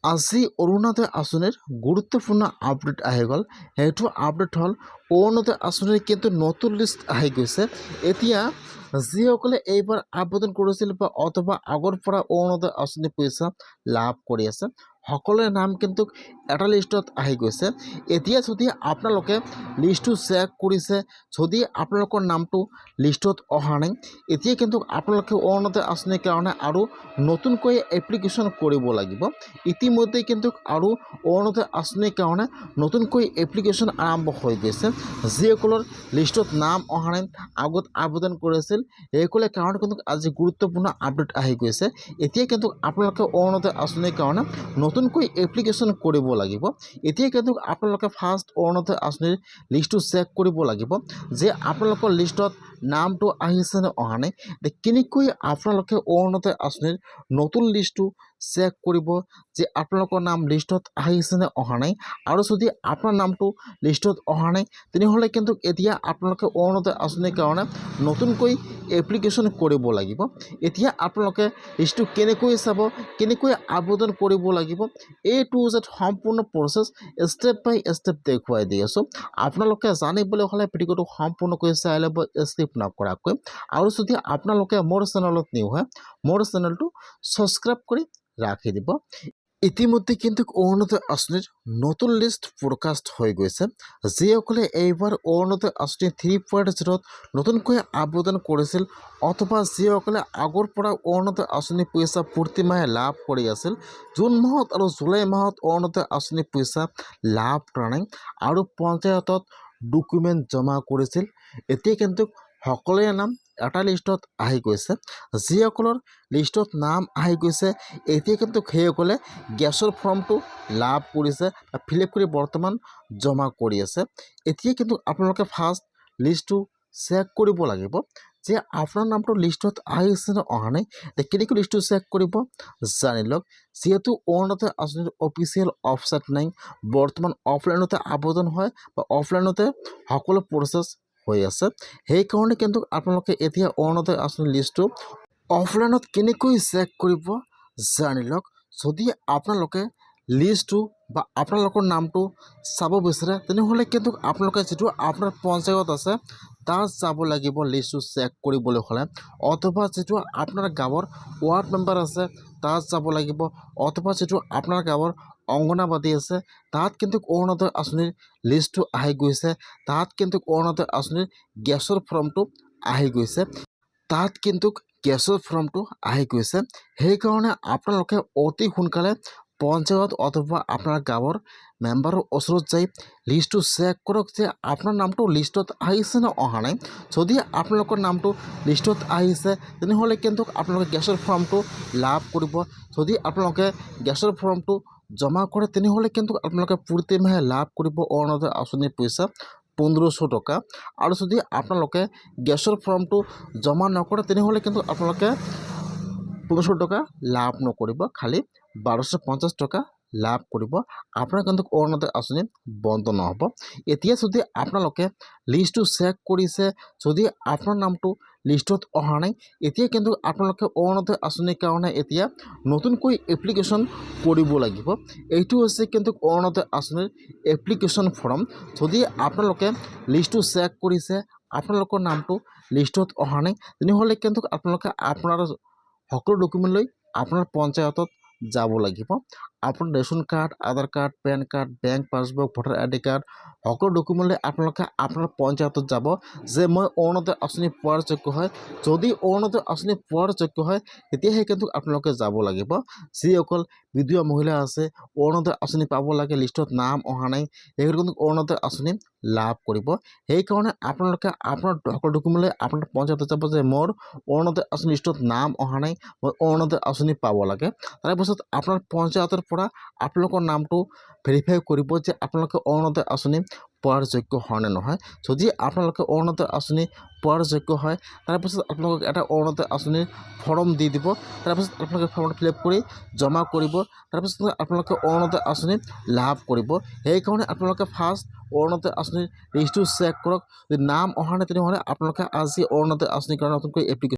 আজি অৰুণোদয় আঁচনিৰ গুৰুত্বপূৰ্ণ আপডেট আহি গ'ল। সেইটো আপডেট হ'ল অৰুণোদয় আঁচনিৰ কিন্তু নতুন লিষ্ট আহি গৈছে। এতিয়া যিসকলে এইবাৰ আবেদন কৰিছিল বা অথবা আগৰ পৰা অৰুণোদয় আঁচনি পইচা লাভ কৰি আছে সকলোৰে নাম কিন্তু এটা লিষ্টত আহি গৈছে। এতিয়া যদি আপোনালোকে লিষ্টটো চেক কৰিছে, যদি আপোনালোকৰ নামটো লিষ্টত অহা নাই, এতিয়া কিন্তু আপোনালোকে অৰুণোদয় আঁচনিৰ কাৰণে আৰু নতুনকৈ এপ্লিকেশ্যন কৰিব লাগিব। ইতিমধ্যে কিন্তু আৰু অৰুণোদয় আঁচনিৰ কাৰণে নতুনকৈ এপ্লিকেশ্যন আৰম্ভ হৈ গৈছে। যিসকলৰ লিষ্টত নাম অহা নাই, আগত আবেদন কৰিছিল, সেইসকলৰ কাৰণে কিন্তু আজি গুৰুত্বপূৰ্ণ আপডেট আহি গৈছে। এতিয়া কিন্তু আপোনালোকে অৰুণোদয় আঁচনিৰ কাৰণে নতুনকৈ এপ্লিকেশ্যন কৰিব লাগিব। এতিয়া কিন্তু আপোনালোকে ফাৰ্ষ্ট অৰুণোদয় আঁচনিৰ লিষ্টটো চেক কৰিব লাগিব যে আপোনালোকৰ লিষ্টত নামটো আহিছে নে অহা নাই। কেনেকৈ আপোনালোকে অৰুণোদয় আঁচনিৰ নতুন লিষ্টটো চেক কৰিব যে আপোনালোকৰ নাম লিষ্টত আহিছে নে অহা নাই। আৰু যদি আপোনাৰ নামটো লিষ্টত অহা নাই, তেনেহ'লে কিন্তু এতিয়া আপোনালোকে অৰুণোদয় আঁচনিৰ কাৰণে নতুনকৈ এপ্লিকেশ্যন কৰিব লাগিব। এতিয়া আপোনালোকে লিষ্টটো কেনেকৈ চাব, কেনেকৈ আবেদন কৰিব লাগিব, A to Z সম্পূৰ্ণ প্ৰচেছ ষ্টেপ বাই ষ্টেপ দেখুৱাই দি আছোঁ। আপোনালোকে জানিবলৈ হ'লে ভিডিঅ'টো সম্পূৰ্ণকৈ চাই ল'ব স্কিপ নকৰাকৈ। আৰু যদি আপোনালোকে মোৰ চেনেলত নিউ হয়, মোৰ চেনেলটো ছাবস্ক্ৰাইব কৰি ৰাখি দিব। ইতিমধ্যে কিন্তু অৰুণোদয় আঁচনিৰ নতুন লিষ্ট প্ৰকাশ হৈ গৈছে। যিসকলে এইবাৰ অৰুণোদয় আঁচনি 3.0 নতুনকৈ আবেদন কৰিছিল অথবা যিসকলে আগৰ পৰা অৰুণোদয় আঁচনি পইচা প্ৰতি মাহে লাভ কৰি আছিল, জুন মাহত আৰু জুলাই মাহত অৰুণোদয় আঁচনি পইচা লাভ কৰা নাই আৰু পঞ্চায়তত ডকুমেণ্ট জমা কৰিছিল, এতিয়া কিন্তু সকলোৰে নাম এটা লিষ্টত আহি গৈছে। যিসকলৰ লিষ্টত নাম আহি গৈছে, এতিয়া কিন্তু সেইসকলে গেছৰ ফৰ্মটো লাভ কৰিছে বা ফিল আপ কৰি বৰ্তমান জমা কৰি আছে। এতিয়া কিন্তু আপোনালোকে ফাৰ্ষ্ট লিষ্টটো চেক কৰিব লাগিব যে আপোনাৰ নামটো লিষ্টত আহিছে নে অহা নাই। কেনেকৈ লিষ্টটো চেক কৰিব জানি লওক। যিহেতু অৰুণোদয় আঁচনিৰ অফিচিয়েল ৱেবছাইট নাই, বৰ্তমান অফলাইনতে আবেদন হয় বা অফলাইনতে সকলো প্ৰচেছ হৈ আছে, সেইকাৰণে কিন্তু আপোনালোকে এতিয়া অৰুণোদয় আঁচনিৰ লিষ্টটো অফলাইনত কেনেকৈ চেক কৰিব জানি লওক। যদি আপোনালোকে লিষ্টটো বা আপোনালোকৰ নামটো চাব বিচাৰে, তেনেহ'লে কিন্তু আপোনালোকে যিটো আপোনাৰ পঞ্চায়ত আছে তাত যাব লাগিব লিষ্টটো চেক কৰিবলৈ হ'লে, অথবা যিটো আপোনাৰ গাঁৱৰ ৱাৰ্ড মেম্বাৰ আছে তাত যাব লাগিব, অথবা যিটো আপোনাৰ গাঁৱৰ অংগনাবাদী আছে তাত কিন্তু অৰুণোদয় আঁচনিৰ লিষ্টটো আহি গৈছে। তাত কিন্তু অৰুণোদয় আঁচনিৰ গেছৰ ফৰ্মটো আহি গৈছে, তাত কিন্তু গেছৰ ফৰ্মটো আহি গৈছে। সেইকাৰণে আপোনালোকে অতি সোনকালে পঞ্চায়ত অথবা আপোনাৰ গাঁৱৰ মেম্বাৰৰ ওচৰত যাই লিষ্টটো চেক কৰক যে আপোনাৰ নামটো লিষ্টত আহিছে নে অহা নাই। যদি আপোনালোকৰ নামটো লিষ্টত আহিছে, তেনেহ'লে কিন্তু আপোনালোকে গেছৰ ফৰ্মটো লাভ কৰিব। যদি আপোনালোকে গেছৰ ফৰ্মটো জমা কৰে, তেনেহ'লে কিন্তু আপোনালোকে প্ৰতি মাহে লাভ কৰিব অৰুণোদয় আঁচনিৰ পইচা 1500 টকা। আৰু যদি আপোনালোকে গেছৰ ফৰ্মটো জমা নকৰে, তেনেহ'লে কিন্তু আপোনালোকে 1500 টকা লাভ নকৰিব, খালি 1250 টকা লাভ কৰিব। আপোনাৰ কিন্তু অৰুণোদয় আঁচনি বন্ধ নহ'ব। এতিয়া যদি আপোনালোকে লিষ্টটো চেক কৰিছে, যদি আপোনাৰ নামটো লিষ্টত অহা নাই, এতিয়া কিন্তু আপোনালোকে অৰুণোদয় আঁচনিৰ কাৰণে এতিয়া নতুনকৈ এপ্লিকেশ্যন কৰিব লাগিব। এইটো হৈছে কিন্তু অৰুণোদয় আঁচনিৰ এপ্লিকেশ্যন ফৰ্ম। যদি আপোনালোকে লিষ্টটো চেক কৰিছে, আপোনালোকৰ নামটো লিষ্টত অহা নাই, তেনেহ'লে কিন্তু আপোনালোকে আপোনাৰ সকলো ডকুমেণ্ট লৈ আপোনাৰ পঞ্চায়তত যাব লাগিব। আপোনাৰ ration card, Aadhaar card, PAN card, bank passbook, voter ID card, সকলো ডকুমেণ্ট লৈ আপোনালোকে আপোনাৰ পঞ্চায়তত যাব যে মই অৰুণোদয় আঁচনি পোৱাৰ যোগ্য হয়। যদি অৰুণোদয় আঁচনি পোৱাৰ যোগ্য হয়, তেতিয়াহে কিন্তু আপোনালোকে যাব লাগিব। যিসকল বিধৱা মহিলা আছে, অৰুণোদয় আঁচনি পাব লাগে, লিষ্টত নাম অহা নাই, সেইসকলে কিন্তু অৰুণোদয় আঁচনি লাভ কৰিব। সেইকাৰণে আপোনালোকে আপোনাৰ সকলো ডকুমেণ্ট লৈ আপোনাৰ পঞ্চায়তত যাব যে মোৰ অৰুণোদয় আঁচনি লিষ্টত নাম অহা নাই, মই অৰুণোদয় আঁচনি পাব লাগে। তাৰপিছত আপোনাৰ পঞ্চায়তৰ পৰা আপোনালোকৰ নামটো ভেৰিফাই কৰিব যে আপোনালোকে অৰুণোদয় আঁচনি পোৱাৰ যোগ্য হয় নে নহয়। যদি আপোনালোকে অৰুণোদয় আঁচনি পোৱাৰ যোগ্য হয়, তাৰপিছত আপোনালোকক এটা অৰুণোদয় আঁচনিৰ ফৰ্ম দি দিব। তাৰপিছত আপোনালোকে ফৰ্মটো ফিল আপ কৰি জমা কৰিব। তাৰপিছত আপোনালোকে অৰুণোদয় আঁচনি লাভ কৰিব। সেইকাৰণে আপোনালোকে ফাৰ্ষ্ট অৰুণোদয় আঁচনিৰ লিষ্টটো চেক কৰক। যদি নাম অহা নাই, তেনেহ'লে আপোনালোকে আজি অৰুণোদয় আঁচনিৰ কাৰণে নতুনকৈ এপ্লিকেশ্যন